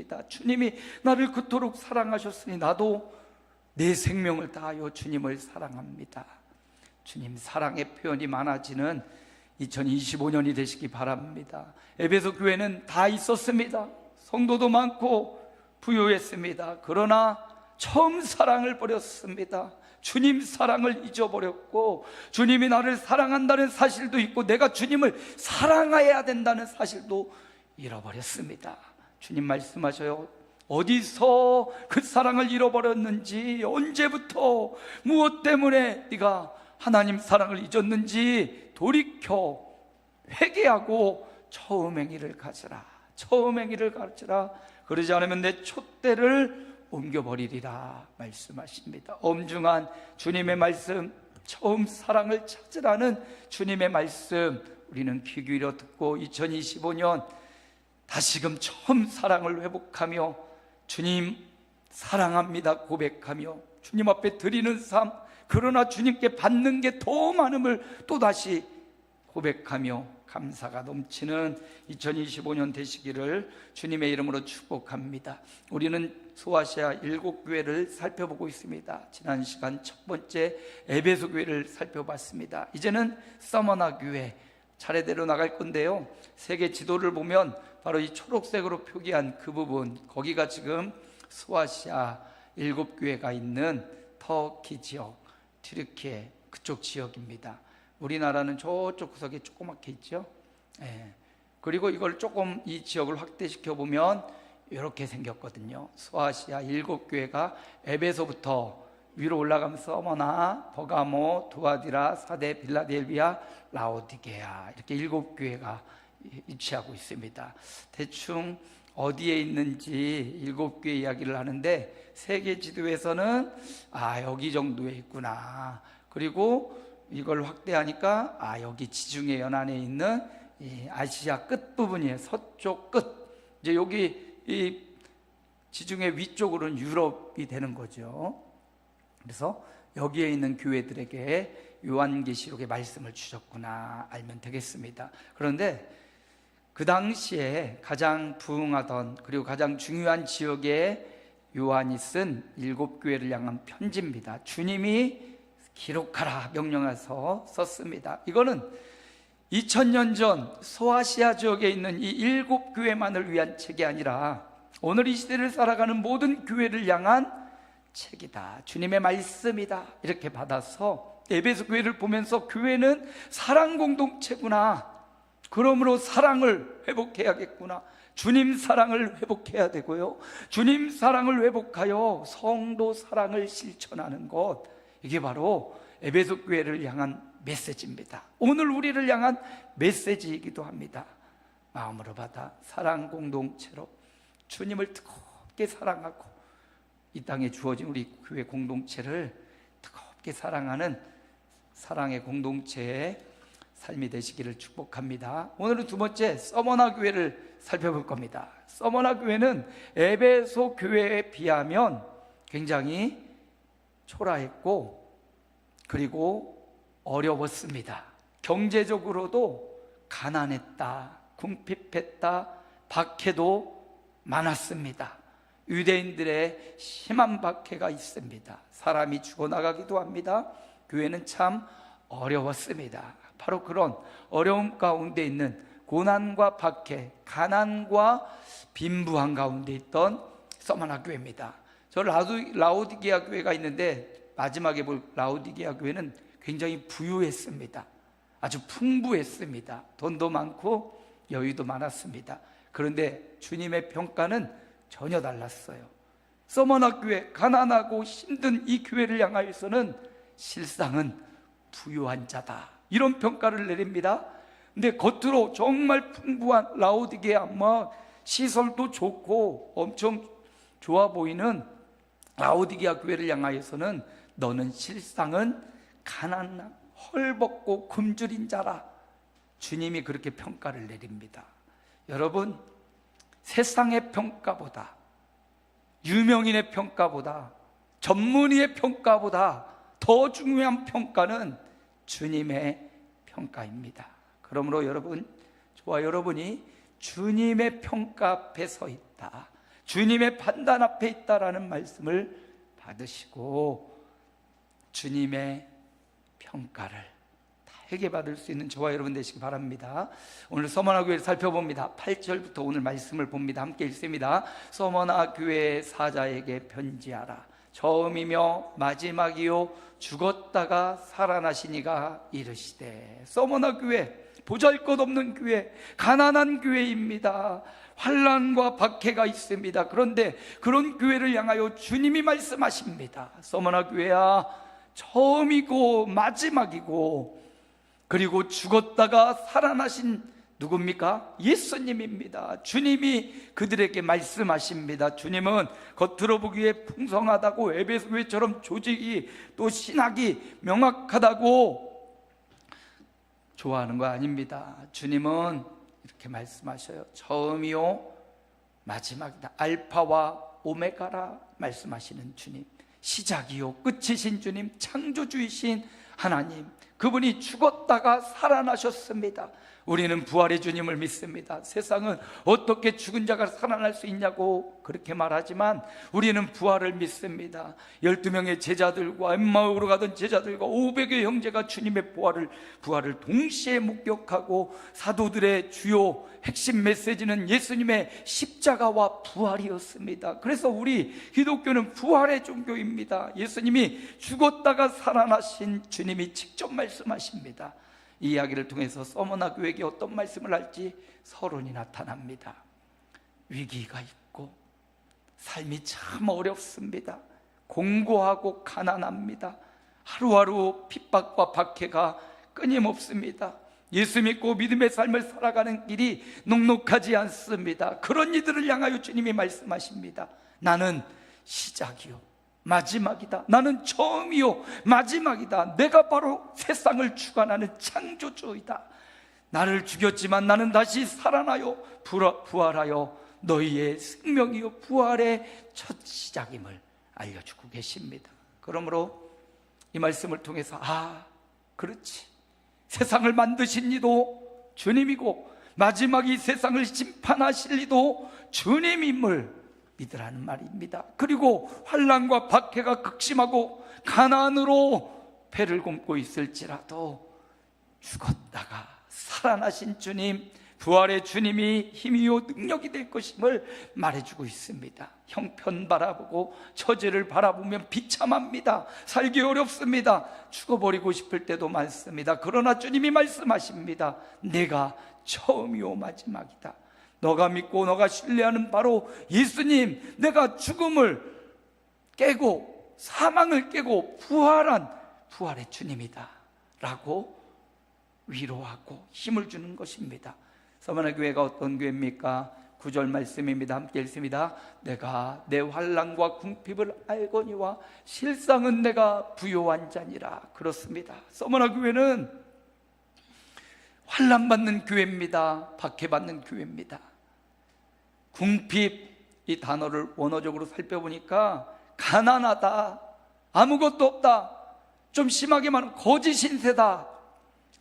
믿습니다. 주님이 나를 그토록 사랑하셨으니 나도 내 생명을 다하여 주님을 사랑합니다. 주님 사랑의 표현이 많아지는 2025년이 되시기 바랍니다. 에베소 교회는 다 있었습니다. 성도도 많고 부유했습니다. 그러나 처음 사랑을 버렸습니다. 주님 사랑을 잊어버렸고, 주님이 나를 사랑한다는 사실도 있고 내가 주님을 사랑해야 된다는 사실도 잃어버렸습니다. 주님 말씀하셔요. 어디서 그 사랑을 잃어버렸는지, 언제부터 무엇 때문에 네가 하나님 사랑을 잊었는지 돌이켜 회개하고 처음 행위를 가져라. 처음 행위를 가져라. 그러지 않으면 내 촛대를 옮겨버리리라 말씀하십니다. 엄중한 주님의 말씀, 처음 사랑을 찾으라는 주님의 말씀, 우리는 귀 기울여 듣고 2025년 다시금 처음 사랑을 회복하며 주님 사랑합니다 고백하며 주님 앞에 드리는 삶, 그러나 주님께 받는 게 더 많음을 또다시 고백하며 감사가 넘치는 2025년 되시기를 주님의 이름으로 축복합니다. 우리는 소아시아 7교회를 살펴보고 있습니다. 지난 시간 첫 번째 에베소 교회를 살펴봤습니다. 이제는 서머나 교회 차례대로 나갈 건데요, 세계 지도를 보면 바로 이 초록색으로 표기한 그 부분, 거기가 지금 소아시아 7교회가 있는 터키 지역, 튀르키예 그쪽 지역입니다. 우리나라는 저쪽 구석에 조그맣게 있죠. 그리고 이걸 조금 이 지역을 확대시켜 보면 이렇게 생겼거든요. 소아시아 7교회가 에베소부터 위로 올라가면 서머나, 버가모, 두아디라, 사데, 빌라델비아, 라오디게아, 이렇게 7교회가 위치하고 있습니다. 대충 어디에 있는지 7교회 이야기를 하는데, 세계 지도에서는 여기 정도에 있구나, 그리고 이걸 확대하니까 여기 지중해 연안에 있는 이 아시아 끝부분이에요. 서쪽 끝. 이제 여기 이 지중해 위쪽으로는 유럽이 되는 거죠. 그래서 여기에 있는 교회들에게 요한계시록의 말씀을 주셨구나 알면 되겠습니다. 그런데 그 당시에 가장 부흥하던, 그리고 가장 중요한 지역에 요한이 쓴 7교회를 향한 편지입니다. 주님이 기록하라 명령해서 썼습니다. 이거는 2000년 전 소아시아 지역에 있는 이 7교회만을 위한 책이 아니라 오늘 이 시대를 살아가는 모든 교회를 향한 책이다, 주님의 말씀이다, 이렇게 받아서 에베소 교회를 보면서 교회는 사랑 공동체구나, 그러므로 사랑을 회복해야겠구나, 주님 사랑을 회복해야 되고요, 주님 사랑을 회복하여 성도 사랑을 실천하는 것, 이게 바로 에베소 교회를 향한 메시지입니다. 오늘 우리를 향한 메시지이기도 합니다. 마음으로 받아 사랑 공동체로 주님을 뜨겁게 사랑하고 이 땅에 주어진 우리 교회 공동체를 뜨겁게 사랑하는 사랑의 공동체의 삶이 되시기를 축복합니다. 오늘은 두 번째 서머나 교회를 살펴볼 겁니다. 서머나 교회는 에베소 교회에 비하면 굉장히 초라했고 그리고 어려웠습니다. 경제적으로도 가난했다, 궁핍했다, 박해도 많았습니다. 유대인들의 심한 박해가 있습니다. 사람이 죽어나가기도 합니다. 교회는 참 어려웠습니다. 바로 그런 어려움 가운데 있는 고난과 박해, 가난과 빈부한 가운데 있던 서머나 교회입니다. 저 라오디게아 교회가 있는데 마지막에 볼 라오디게아 교회는 굉장히 부유했습니다. 아주 풍부했습니다. 돈도 많고 여유도 많았습니다. 그런데 주님의 평가는 전혀 달랐어요. 서머나 교회, 가난하고 힘든 이 교회를 향하여서는 실상은 부유한 자다, 이런 평가를 내립니다. 근데 겉으로 정말 풍부한 라오디게아, 시설도 좋고 엄청 좋아 보이는 라오디게아 교회를 향하여서는 너는 실상은 가난한 헐벗고 굶주린 자라, 주님이 그렇게 평가를 내립니다. 여러분, 세상의 평가보다, 유명인의 평가보다, 전문의의 평가보다 더 중요한 평가는 주님의 평가입니다. 그러므로 여러분, 저와 여러분이 주님의 평가 앞에 서 있다, 주님의 판단 앞에 있다라는 말씀을 받으시고 주님의 평가를 다르게 받을 수 있는 저와 여러분 되시기 바랍니다. 오늘 서머나 교회를 살펴봅니다. 8절부터 오늘 말씀을 봅니다. 함께 읽습니다. 서머나 교회 사자에게 편지하라. 처음이며 마지막이요 죽었다가 살아나시니가 이르시되. 서머나 교회, 보잘것없는 교회, 가난한 교회입니다. 환난과 박해가 있습니다. 그런데 그런 교회를 향하여 주님이 말씀하십니다. 서머나 교회야, 처음이고 마지막이고 그리고 죽었다가 살아나신 누굽니까? 예수님입니다. 주님이 그들에게 말씀하십니다. 주님은 겉으로 보기에 풍성하다고, 에베소 교회처럼 조직이 또 신학이 명확하다고 좋아하는 거 아닙니다. 주님은 이렇게 말씀하셔요. 처음이요 마지막이다. 알파와 오메가라 말씀하시는 주님, 시작이요 끝이신 주님, 창조주이신 하나님, 그분이 죽었다가 살아나셨습니다. 우리는 부활의 주님을 믿습니다. 세상은 어떻게 죽은 자가 살아날 수 있냐고 그렇게 말하지만 우리는 부활을 믿습니다. 12명의 제자들과 엠마오로 가던 제자들과 500의 형제가 주님의 부활을 동시에 목격하고, 사도들의 주요 핵심 메시지는 예수님의 십자가와 부활이었습니다. 그래서 우리 기독교는 부활의 종교입니다. 예수님이 죽었다가 살아나신 주님이 직접 말씀하십니다. 이 이야기를 통해서 서머나 교회에게 어떤 말씀을 할지 서론이 나타납니다. 위기가 있고 삶이 참 어렵습니다. 공고하고 가난합니다. 하루하루 핍박과 박해가 끊임없습니다. 예수 믿고 믿음의 삶을 살아가는 길이 녹록하지 않습니다. 그런 이들을 향하여 주님이 말씀하십니다. 나는 시작이요 마지막이다. 나는 처음이요 마지막이다. 내가 바로 세상을 주관하는 창조주이다. 나를 죽였지만 나는 다시 살아나요 부활하여 너희의 생명이요 부활의 첫 시작임을 알려주고 계십니다. 그러므로 이 말씀을 통해서 그렇지, 세상을 만드신 이도 주님이고 마지막 이 세상을 심판하실 이도 주님임을 믿으라는 말입니다. 그리고 환난과 박해가 극심하고 가난으로 배를 굶고 있을지라도 죽었다가 살아나신 주님, 부활의 주님이 힘이요 능력이 될 것임을 말해주고 있습니다. 형편 바라보고 처지를 바라보면 비참합니다. 살기 어렵습니다. 죽어버리고 싶을 때도 많습니다. 그러나 주님이 말씀하십니다. 내가 처음이요 마지막이다. 너가 믿고 너가 신뢰하는 바로 예수님, 내가 죽음을 깨고 사망을 깨고 부활한 부활의 주님이다 라고 위로하고 힘을 주는 것입니다. 서머나 교회가 어떤 교회입니까? 9절 말씀입니다. 함께 읽습니다. 내가 내 환난과 궁핍을 알거니와 실상은 내가 부요한 자니라. 그렇습니다. 서머나 교회는 환난받는 교회입니다. 박해받는 교회입니다. 궁핍, 이 단어를 원어적으로 살펴보니까 가난하다, 아무것도 없다, 좀 심하게 말하면 거짓 신세다.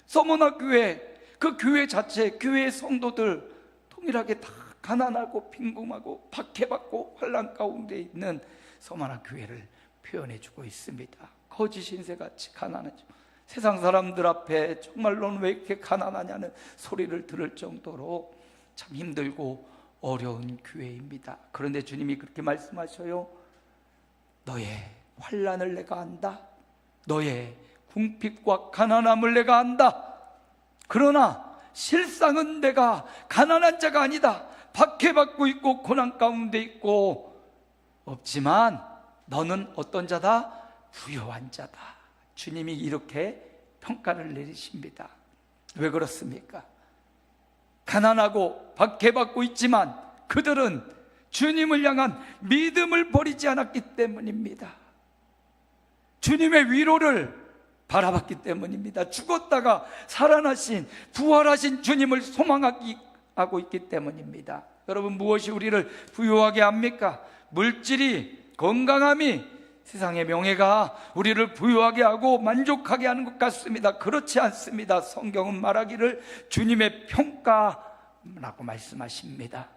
서머나 교회, 그 교회 자체, 교회의 성도들 동일하게 다 가난하고 빈궁하고 박해받고 환난 가운데 있는 서머나 교회를 표현해주고 있습니다. 거짓 신세같이 가난하죠. 세상 사람들 앞에 정말 넌 왜 이렇게 가난하냐는 소리를 들을 정도로 참 힘들고 어려운 교회입니다. 그런데 주님이 그렇게 말씀하셔요. 너의 환난을 내가 안다. 너의 궁핍과 가난함을 내가 안다. 그러나 실상은 내가 가난한 자가 아니다. 박해받고 있고 고난 가운데 있고 없지만 너는 어떤 자다? 부요한 자다. 주님이 이렇게 평가를 내리십니다. 왜 그렇습니까? 가난하고 박해받고 있지만 그들은 주님을 향한 믿음을 버리지 않았기 때문입니다. 주님의 위로를 바라봤기 때문입니다. 죽었다가 살아나신 부활하신 주님을 소망하고 있기 때문입니다. 여러분, 무엇이 우리를 부유하게 합니까? 물질이, 건강함이, 세상의 명예가 우리를 부유하게 하고 만족하게 하는 것 같습니다. 그렇지 않습니다. 성경은 말하기를 주님의 평가라고 말씀하십니다.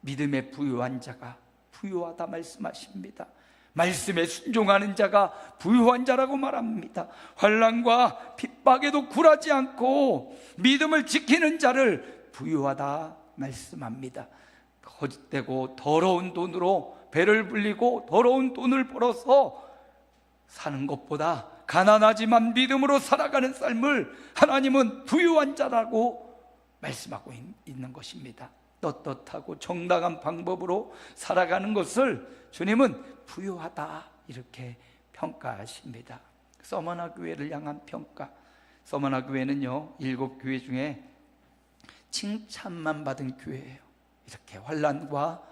믿음의 부유한 자가 부유하다 말씀하십니다. 말씀에 순종하는 자가 부유한 자라고 말합니다. 환난과 핍박에도 굴하지 않고 믿음을 지키는 자를 부유하다 말씀합니다. 거짓되고 더러운 돈으로 배를 불리고 더러운 돈을 벌어서 사는 것보다 가난하지만 믿음으로 살아가는 삶을 하나님은 부유한 자라고 말씀하고 있는 것입니다. 떳떳하고 정당한 방법으로 살아가는 것을 주님은 부유하다 이렇게 평가하십니다. 서머나 교회를 향한 평가. 서머나 교회는요 7교회 중에 칭찬만 받은 교회예요. 이렇게 환난과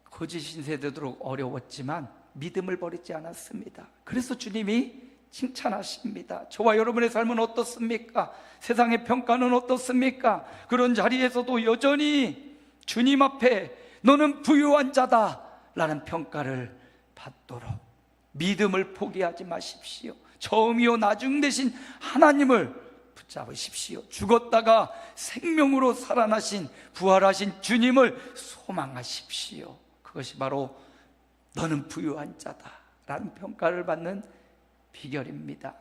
거짓 신세되도록 어려웠지만 믿음을 버리지 않았습니다. 그래서 주님이 칭찬하십니다. 저와 여러분의 삶은 어떻습니까? 세상의 평가는 어떻습니까? 그런 자리에서도 여전히 주님 앞에 너는 부유한 자다 라는 평가를 받도록 믿음을 포기하지 마십시오. 처음이요 나중 되신 하나님을 붙잡으십시오. 죽었다가 생명으로 살아나신 부활하신 주님을 소망하십시오. 그것이 바로 너는 부유한 자다 라는 평가를 받는 비결입니다.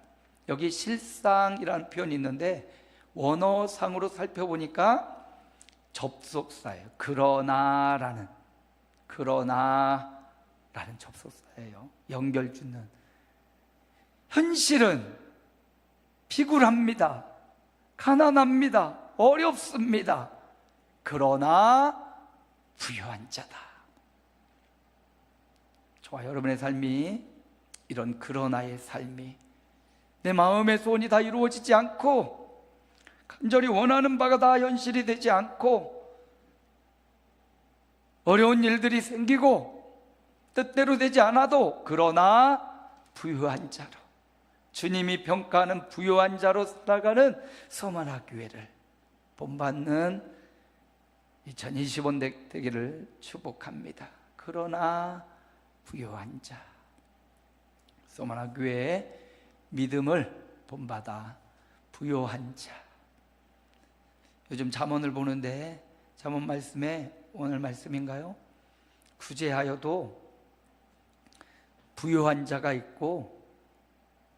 여기 실상이라는 표현이 있는데 원어상으로 살펴보니까 접속사예요. 그러나라는 접속사예요. 연결 짓는. 현실은 비굴합니다. 가난합니다. 어렵습니다. 그러나 부유한 자다. 저와 여러분의 삶이 이런 그러나의 삶이 내 마음의 소원이 다 이루어지지 않고 간절히 원하는 바가 다 현실이 되지 않고 어려운 일들이 생기고 뜻대로 되지 않아도 그러나 부유한 자로 주님이 평가하는 부유한 자로 살아가는 서머나 교회를 본받는 2025년 되기를 축복합니다. 그러나 부유한 자, 서머나 교회의 믿음을 본받아 부유한 자. 요즘 잠언을 보는데 잠언 말씀에 오늘 말씀인가요? 구제하여도 부유한 자가 있고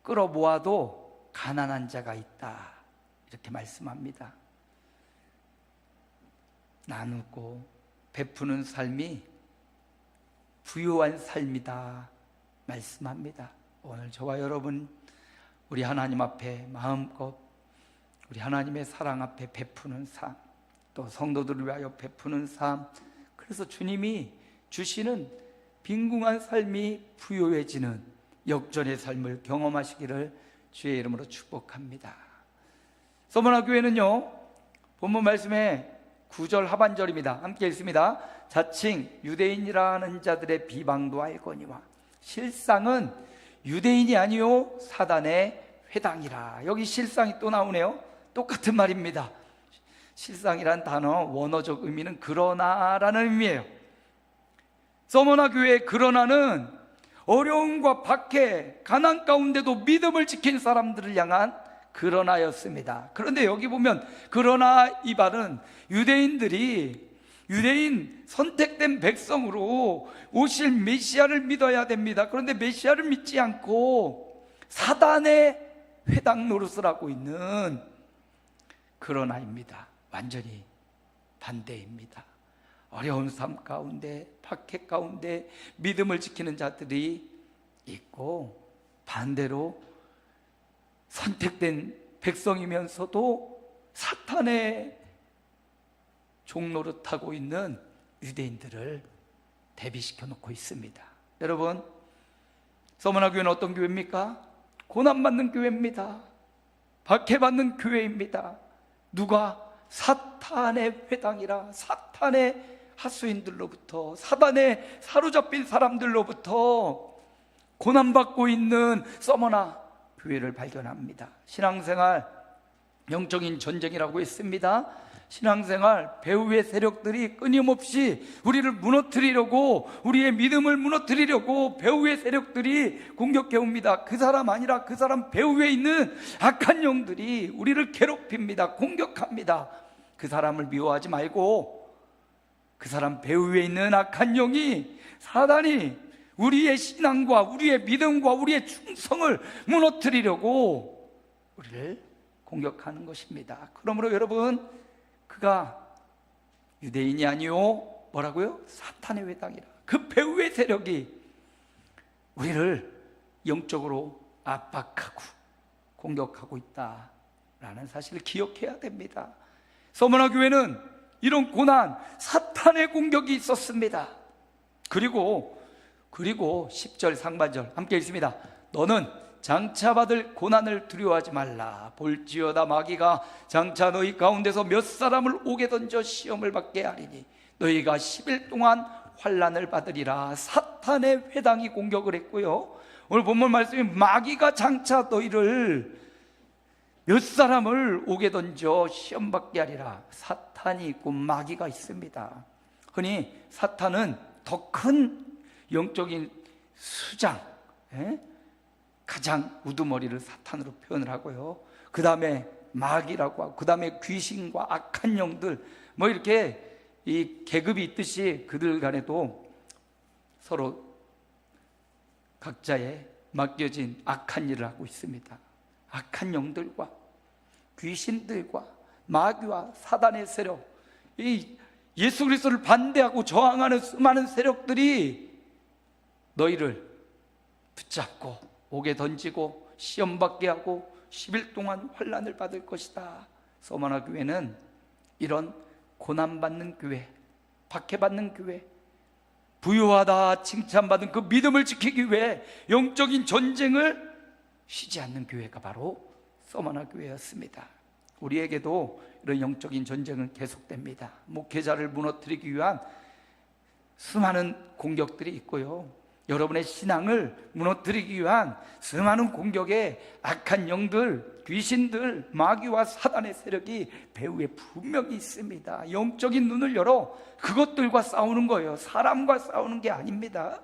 끌어모아도 가난한 자가 있다 이렇게 말씀합니다. 나누고 베푸는 삶이 부유한 삶이다 말씀합니다. 오늘 저와 여러분 우리 하나님 앞에 마음껏 우리 하나님의 사랑 앞에 베푸는 삶, 또 성도들을 위하여 베푸는 삶, 그래서 주님이 주시는 빈궁한 삶이 부유해지는 역전의 삶을 경험하시기를 주의 이름으로 축복합니다. 서머나 교회는요 본문 말씀에 9절 하반절입니다. 함께 읽습니다. 자칭 유대인이라는 자들의 비방도 알거니와 실상은 유대인이 아니요 사단의 회당이라. 여기 실상이 또 나오네요. 똑같은 말입니다. 실상이란 단어 원어적 의미는 그러나라는 의미예요. 서머나 교회의 그러나는 어려움과 박해, 가난 가운데도 믿음을 지킨 사람들을 향한 그러나였습니다. 그런데 여기 보면 그러나 이 말은 유대인 선택된 백성으로 오실 메시아를 믿어야 됩니다. 그런데 메시아를 믿지 않고 사단의 회당 노릇을 하고 있는 그러나입니다. 완전히 반대입니다. 어려운 삶 가운데, 박해 가운데 믿음을 지키는 자들이 있고, 반대로 선택된 백성이면서도 사탄의 종노릇하고 있는 유대인들을 대비시켜 놓고 있습니다. 여러분, 서머나 교회는 어떤 교회입니까? 고난받는 교회입니다. 박해받는 교회입니다. 누가? 사탄의 회당이라, 사탄의 하수인들로부터, 사단에 사로잡힌 사람들로부터 고난받고 있는 서머나 교회를 발견합니다. 신앙생활 영적인 전쟁이라고 했습니다. 신앙생활 배후의 세력들이 끊임없이 우리를 무너뜨리려고, 우리의 믿음을 무너뜨리려고 배후의 세력들이 공격해 옵니다. 그 사람 아니라 그 사람 배후에 있는 악한 영들이 우리를 괴롭힙니다. 공격합니다. 그 사람을 미워하지 말고 그 사람 배후에 있는 악한 영이 사단이 우리의 신앙과 우리의 믿음과 우리의 충성을 무너뜨리려고 우리를 공격하는 것입니다. 그러므로 여러분, 그가 유대인이 아니요 뭐라고요? 사탄의 회당이라. 그 배후의 세력이 우리를 영적으로 압박하고 공격하고 있다라는 사실을 기억해야 됩니다. 서머나 교회는 이런 고난, 사탄의 공격이 있었습니다. 그리고 10절 상반절 함께 읽습니다. 너는 장차 받을 고난을 두려워하지 말라. 볼지어다 마귀가 장차 너희 가운데서 몇 사람을 옥에 던져 시험을 받게 하리니 너희가 10일 동안 환난을 받으리라. 사탄의 회당이 공격을 했고요, 오늘 본문 말씀이 마귀가 장차 너희를 몇 사람을 옥에 던져 시험 받게 하리라. 사탄이 있고 마귀가 있습니다. 흔히 사탄은 더 큰 영적인 수장, 가장 우두머리를 사탄으로 표현을 하고요, 그 다음에 마귀라고 하고, 그 다음에 귀신과 악한 영들, 뭐 이렇게 이 계급이 있듯이 그들 간에도 서로 각자의 맡겨진 악한 일을 하고 있습니다. 악한 영들과 귀신들과 마귀와 사단의 세력, 이 예수 그리스도를 반대하고 저항하는 수많은 세력들이 너희를 붙잡고 옥에 던지고 시험받게 하고 10일 동안 환난을 받을 것이다. 서머나 교회는 이런 고난받는 교회, 박해받는 교회, 부유하다 칭찬받은 그 믿음을 지키기 위해 영적인 전쟁을 쉬지 않는 교회가 바로 서머나 교회였습니다. 우리에게도 이런 영적인 전쟁은 계속됩니다. 목회자를 무너뜨리기 위한 수많은 공격들이 있고요, 여러분의 신앙을 무너뜨리기 위한 수많은 공격에 악한 영들, 귀신들, 마귀와 사단의 세력이 배후에 분명히 있습니다. 영적인 눈을 열어 그것들과 싸우는 거예요. 사람과 싸우는 게 아닙니다.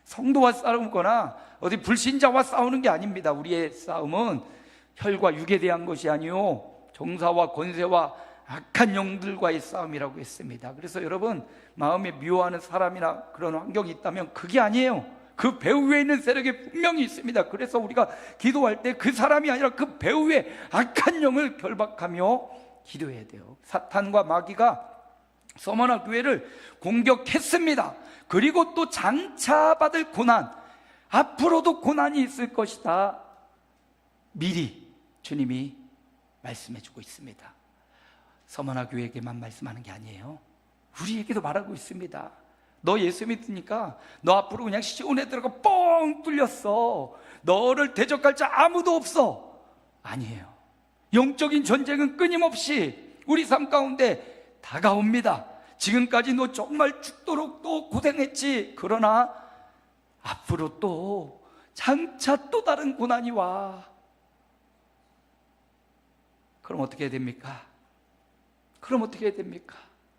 성도와 싸우거나 어디 불신자와 싸우는 게 아닙니다. 우리의 싸움은 혈과 육에 대한 것이 아니요 정사와 권세와 악한 영들과의 싸움이라고 했습니다. 그래서 여러분, 마음에 미워하는 사람이나 그런 환경이 있다면 그게 아니에요. 그 배후에 있는 세력이 분명히 있습니다. 그래서 우리가 기도할 때 그 사람이 아니라 그 배후의 악한 영을 결박하며 기도해야 돼요. 사탄과 마귀가 서머나 교회를 공격했습니다. 그리고 또 장차 받을 고난, 앞으로도 고난이 있을 것이다, 미리 주님이 말씀해주고 있습니다. 서머나 교회에게만 말씀하는 게 아니에요, 우리에게도 말하고 있습니다. 너 예수 믿으니까 너 앞으로 그냥 시온에 들어가 뻥 뚫렸어, 너를 대적할 자 아무도 없어. 아니에요. 영적인 전쟁은 끊임없이 우리 삶 가운데 다가옵니다. 지금까지 너 정말 죽도록 또 고생했지. 그러나 앞으로 또 장차 또 다른 고난이 와. 그럼 어떻게 해야 됩니까?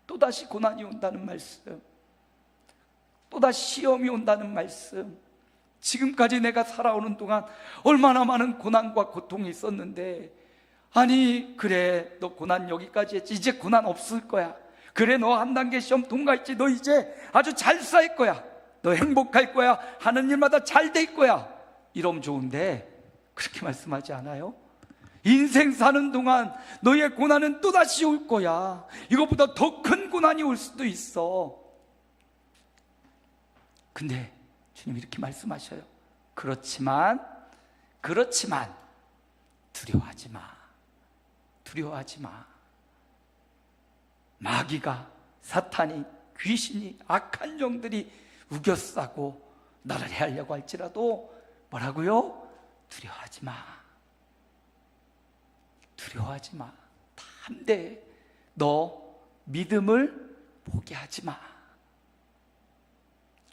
또다시 고난이 온다는 말씀, 또다시 시험이 온다는 말씀. 지금까지 내가 살아오는 동안 얼마나 많은 고난과 고통이 있었는데, 아니 그래 너 고난 여기까지 했지, 이제 고난 없을 거야. 그래 너 한 단계 시험 통과했지, 너 이제 아주 잘 살 거야, 너 행복할 거야, 하는 일마다 잘 될 거야. 이러면 좋은데 그렇게 말씀하지 않아요? 인생 사는 동안 너의 고난은 또다시 올 거야. 이것보다 더 큰 고난이 올 수도 있어. 근데 주님이 이렇게 말씀하셔요. 그렇지만 두려워하지 마. 마귀가, 사탄이, 귀신이, 악한 영들이 우겨싸고 나를 해하려고 할지라도 뭐라고요? 두려워하지 마. 담대해. 너 믿음을 포기하지 마.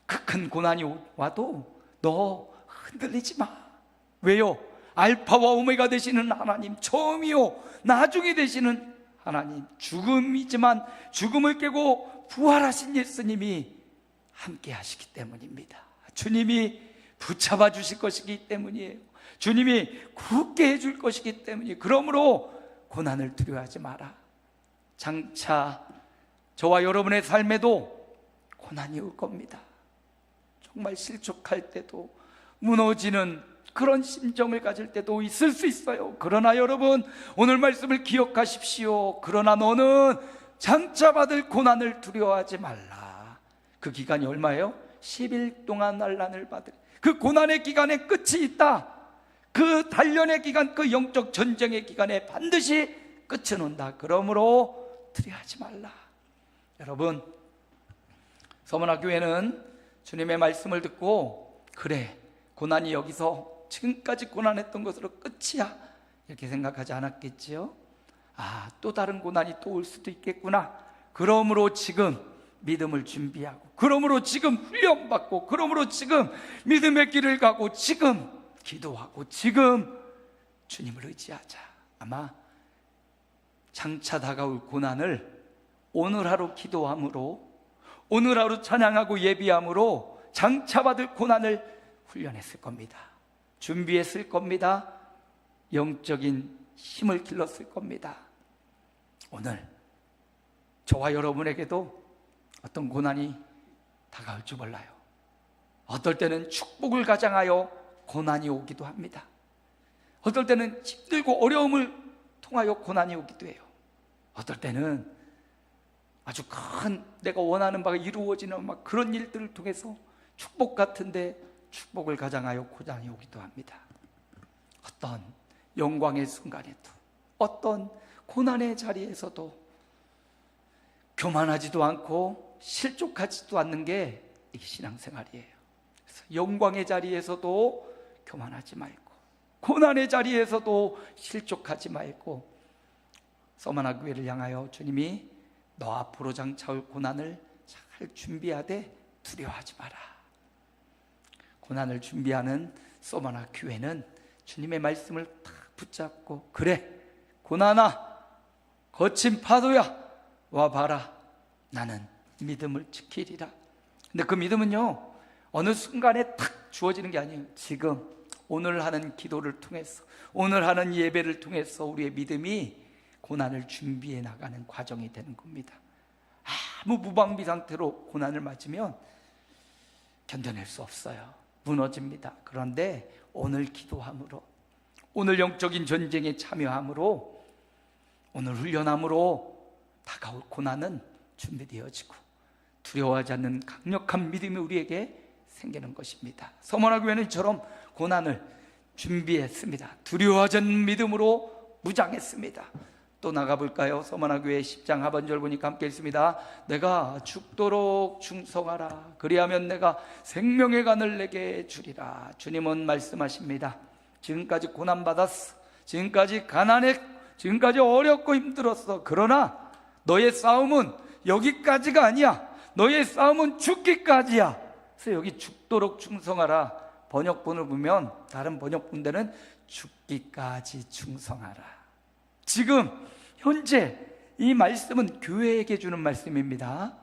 그 큰 고난이 와도 너 흔들리지 마. 왜요? 알파와 오메가 되시는 하나님, 처음이요 나중에 되시는 하나님, 죽음이지만 죽음을 깨고 부활하신 예수님이 함께 하시기 때문입니다. 주님이 붙잡아 주실 것이기 때문이에요. 주님이 굳게 해줄 것이기 때문이에요. 그러므로 고난을 두려워하지 마라. 장차 저와 여러분의 삶에도 고난이 올 겁니다. 정말 실족할 때도, 무너지는 그런 심정을 가질 때도 있을 수 있어요. 그러나 여러분, 오늘 말씀을 기억하십시오. 그러나 너는 장차 받을 고난을 두려워하지 말라. 그 기간이 얼마예요? 10일 동안 난란을 받으리. 그 고난의 기간에 끝이 있다. 그 단련의 기간, 그 영적 전쟁의 기간에 반드시 끝은 온다. 그러므로 두려워하지 말라. 여러분, 서머나 교회는 주님의 말씀을 듣고, 그래, 고난이 여기서 지금까지 고난했던 것으로 끝이야, 이렇게 생각하지 않았겠지요? 또 다른 고난이 또 올 수도 있겠구나. 그러므로 지금 믿음을 준비하고, 그러므로 지금 훈련받고, 그러므로 지금 믿음의 길을 가고, 지금 기도하고, 지금 주님을 의지하자. 아마 장차 다가올 고난을 오늘 하루 기도함으로, 오늘 하루 찬양하고 예비함으로 장차 받을 고난을 훈련했을 겁니다. 준비했을 겁니다. 영적인 힘을 길렀을 겁니다. 오늘 저와 여러분에게도 어떤 고난이 다가올 줄 몰라요. 어떨 때는 축복을 가장하여 고난이 오기도 합니다. 어떨 때는 힘들고 어려움을 통하여 고난이 오기도 해요. 어떨 때는 아주 큰 내가 원하는 바가 이루어지는 막 그런 일들을 통해서 축복 같은데 축복을 가장하여 고난이 오기도 합니다. 어떤 영광의 순간에도, 어떤 고난의 자리에서도 교만하지도 않고 실족하지도 않는 게 이 신앙생활이에요. 그래서 영광의 자리에서도 교만하지 말고, 고난의 자리에서도 실족하지 말고, 서머나 교회를 향하여 주님이 너 앞으로 장차올 고난을 잘 준비하되 두려워하지 마라. 고난을 준비하는 서머나 교회는 주님의 말씀을 다 붙잡고, 그래, 고난아, 거친 파도야, 와봐라, 나는 믿음을 지키리라. 근데 그 믿음은요, 어느 순간에 탁 주어지는 게 아니에요. 지금 오늘 하는 기도를 통해서, 오늘 하는 예배를 통해서 우리의 믿음이 고난을 준비해 나가는 과정이 되는 겁니다. 아무 무방비 상태로 고난을 맞으면 견뎌낼 수 없어요. 무너집니다. 그런데 오늘 기도함으로, 오늘 영적인 전쟁에 참여함으로, 오늘 훈련함으로 다가올 고난은 준비되어지고 두려워하지 않는 강력한 믿음이 우리에게 생기는 것입니다. 서머나 교회는 이처럼 고난을 준비했습니다. 두려워하지 않는 믿음으로 무장했습니다. 또 나가볼까요? 서머나 교회 10장 하반절 보니까 함께 읽습니다. 내가 죽도록 충성하라. 그리하면 내가 생명의 간을 내게 주리라. 주님은 말씀하십니다. 지금까지 고난받았어. 지금까지 가난했고, 지금까지 어렵고 힘들었어. 그러나 너의 싸움은 여기까지가 아니야. 너의 싸움은 죽기까지야. 그래서 여기 죽도록 충성하라, 번역본을 보면 다른 번역본들은 죽기까지 충성하라. 지금 현재 이 말씀은 교회에게 주는 말씀입니다.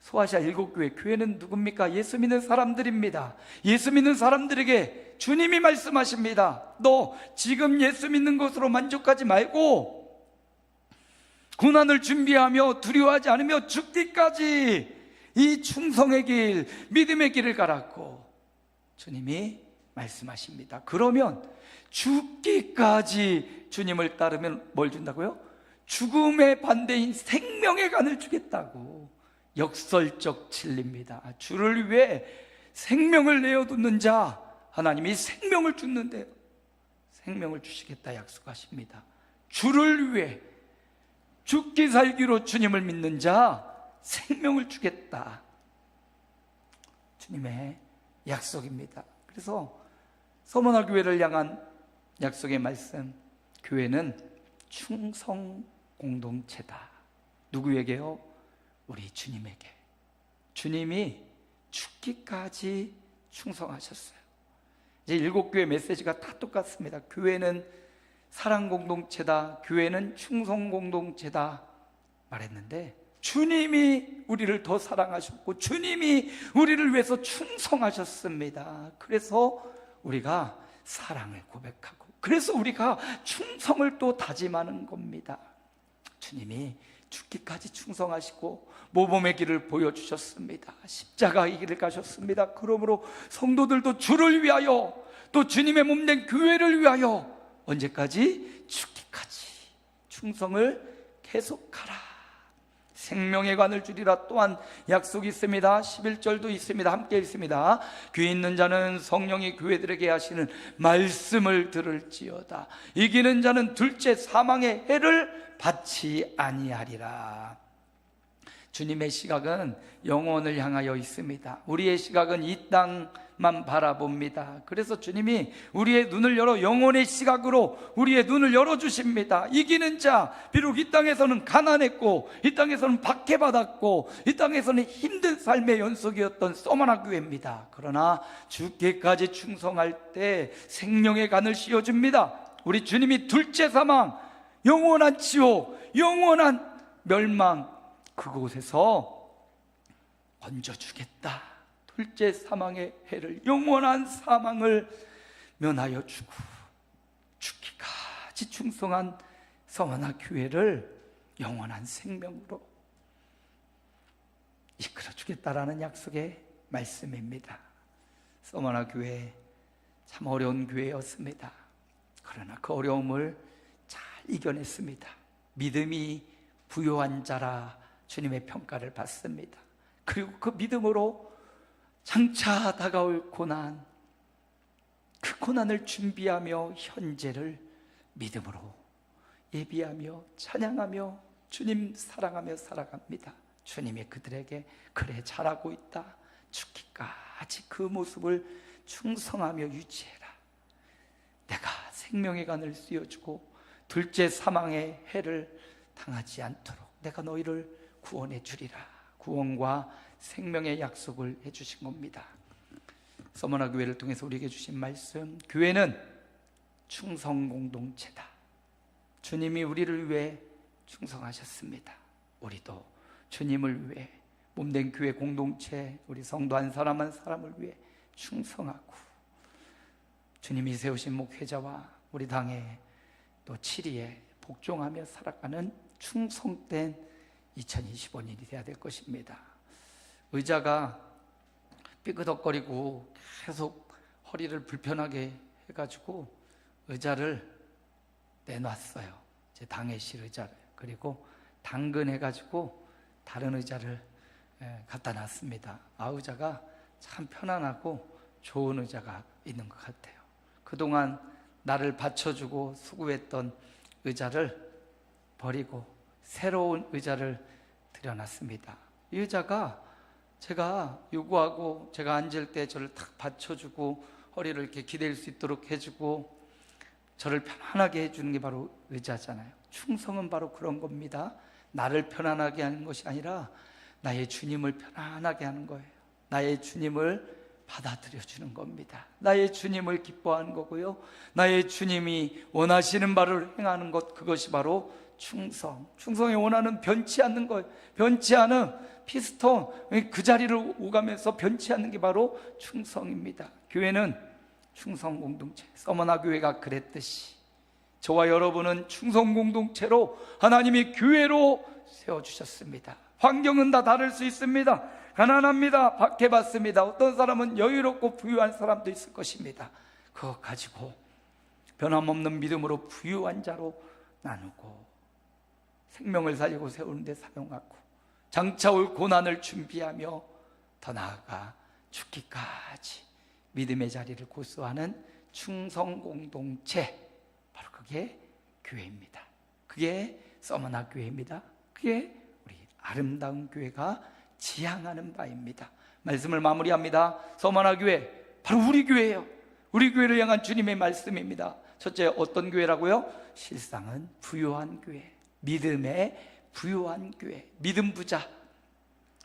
소아시아 7교회, 교회는 누굽니까? 예수 믿는 사람들입니다. 예수 믿는 사람들에게 주님이 말씀하십니다. 너 지금 예수 믿는 것으로 만족하지 말고 고난을 준비하며 두려워하지 않으며 죽기까지 이 충성의 길, 믿음의 길을 가라고 주님이 말씀하십니다. 그러면 죽기까지 주님을 따르면 뭘 준다고요? 죽음의 반대인 생명의 간을 주겠다고. 역설적 진리입니다. 주를 위해 생명을 내어두는 자, 하나님이 생명을 주는데 생명을 주시겠다 약속하십니다. 주를 위해 죽기 살기로 주님을 믿는 자 생명을 주겠다, 주님의 약속입니다. 그래서 서머나 교회를 향한 약속의 말씀, 교회는 충성 공동체다. 누구에게요? 우리 주님에게. 주님이 죽기까지 충성하셨어요. 이제 7교회 메시지가 다 똑같습니다. 교회는 사랑 공동체다, 교회는 충성 공동체다 말했는데, 주님이 우리를 더 사랑하셨고 주님이 우리를 위해서 충성하셨습니다. 그래서 우리가 사랑을 고백하고, 그래서 우리가 충성을 또 다짐하는 겁니다. 주님이 죽기까지 충성하시고 모범의 길을 보여주셨습니다. 십자가의 길을 가셨습니다. 그러므로 성도들도 주를 위하여, 또 주님의 몸된 교회를 위하여 언제까지? 죽기까지 충성을 계속하라. 생명의 관을 주리라. 또한 약속이 있습니다. 11절도 있습니다. 함께 있습니다. 귀 있는 자는 성령이 교회들에게 하시는 말씀을 들을지어다. 이기는 자는 둘째 사망의 해를 받지 아니하리라. 주님의 시각은 영혼을 향하여 있습니다. 우리의 시각은 이 땅만 바라봅니다. 그래서 주님이 우리의 눈을 열어 영혼의 시각으로 우리의 눈을 열어주십니다. 이기는 자, 비록 이 땅에서는 가난했고, 이 땅에서는 박해받았고, 이 땅에서는 힘든 삶의 연속이었던 서머나 교회입니다. 그러나 죽기까지 충성할 때 생명의 간을 씌워줍니다. 우리 주님이 둘째 사망, 영원한 지옥, 영원한 멸망, 그곳에서 건져주겠다. 둘째 사망의 해를, 영원한 사망을 면하여 주고 죽기까지 충성한 서머나 교회를 영원한 생명으로 이끌어 주겠다라는 약속의 말씀입니다. 서머나 교회 참 어려운 교회였습니다. 그러나 그 어려움을 잘 이겨냈습니다. 믿음이 부요한 자라 주님의 평가를 받습니다. 그리고 그 믿음으로 장차 다가올 고난, 그 고난을 준비하며 현재를 믿음으로 예비하며 찬양하며 주님 사랑하며 살아갑니다. 주님이 그들에게 그래 잘하고 있다, 죽기까지 그 모습을 충성하며 유지해라. 내가 생명의 간을 씌워주고 둘째 사망의 해를 당하지 않도록 내가 너희를 구원해 주리라. 구원과 생명의 약속을 해주신 겁니다. 서머나 교회를 통해서 우리에게 주신 말씀, 교회는 충성 공동체다. 주님이 우리를 위해 충성하셨습니다. 우리도 주님을 위해 몸된 교회 공동체, 우리 성도 한 사람 한 사람을 위해 충성하고, 주님이 세우신 목회자와 우리 당의 또 7위에 복종하며 살아가는 충성된 2025년이 되어야 될 것입니다. 의자가 삐그덕거리고 계속 허리를 불편하게 해가지고 의자를 내놨어요. 제 당회실 의자를. 그리고 당근해가지고 다른 의자를 갖다 놨습니다. 의자가 참 편안하고 좋은 의자가 있는 것 같아요. 그동안 나를 받쳐주고 수고했던 의자를 버리고 새로운 의자를 들여놨습니다. 이 의자가 제가 요구하고 제가 앉을 때 저를 탁 받쳐주고 허리를 이렇게 기댈 수 있도록 해주고 저를 편안하게 해주는 게 바로 의자잖아요. 충성은 바로 그런 겁니다. 나를 편안하게 하는 것이 아니라 나의 주님을 편안하게 하는 거예요. 나의 주님을 받아들여주는 겁니다. 나의 주님을 기뻐하는 거고요, 나의 주님이 원하시는 바를 행하는 것, 그것이 바로 충성. 충성이 원하는 변치 않는 거예요. 변치 않은 피스톤, 그 자리를 오가면서 변치 않는 게 바로 충성입니다. 교회는 충성 공동체, 서머나 교회가 그랬듯이 저와 여러분은 충성 공동체로 하나님이 교회로 세워주셨습니다. 환경은 다 다를 수 있습니다. 가난합니다, 박해받습니다. 어떤 사람은 여유롭고 부유한 사람도 있을 것입니다. 그것 가지고 변함없는 믿음으로 부유한 자로 나누고 생명을 살리고 세우는 데 사용하고 장차 올 고난을 준비하며 더 나아가 죽기까지 믿음의 자리를 고수하는 충성 공동체, 바로 그게 교회입니다. 그게 서머나 교회입니다. 그게 우리 아름다운 교회가 지향하는 바입니다. 말씀을 마무리합니다. 서머나 교회, 바로 우리 교회예요. 우리 교회를 향한 주님의 말씀입니다. 첫째, 어떤 교회라고요? 실상은 부유한 교회, 믿음의 부유한 교회, 믿음 부자,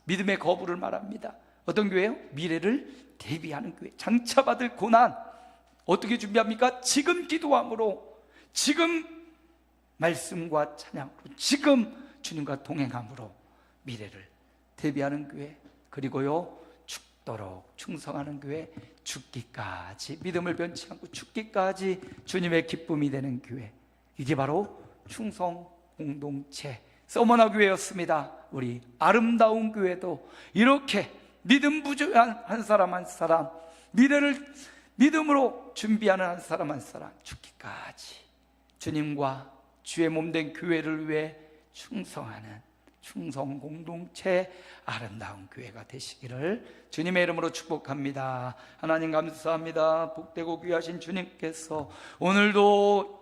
믿음의 거부를 말합니다. 어떤 교회요? 미래를 대비하는 교회. 장차 받을 고난 어떻게 준비합니까? 지금 기도함으로, 지금 말씀과 찬양으로, 지금 주님과 동행함으로 미래를 대비하는 교회. 그리고요, 죽도록 충성하는 교회, 죽기까지 믿음을 변치 않고 죽기까지 주님의 기쁨이 되는 교회. 이게 바로 충성 공동체, 서머나 교회였습니다. 우리 아름다운 교회도 이렇게 믿음 부족한 한 사람 한 사람, 미래를 믿음으로 준비하는 한 사람 한 사람, 죽기까지 주님과 주의 몸된 교회를 위해 충성하는 충성 공동체, 아름다운 교회가 되시기를 주님의 이름으로 축복합니다. 하나님 감사합니다. 복되고 귀하신 주님께서 오늘도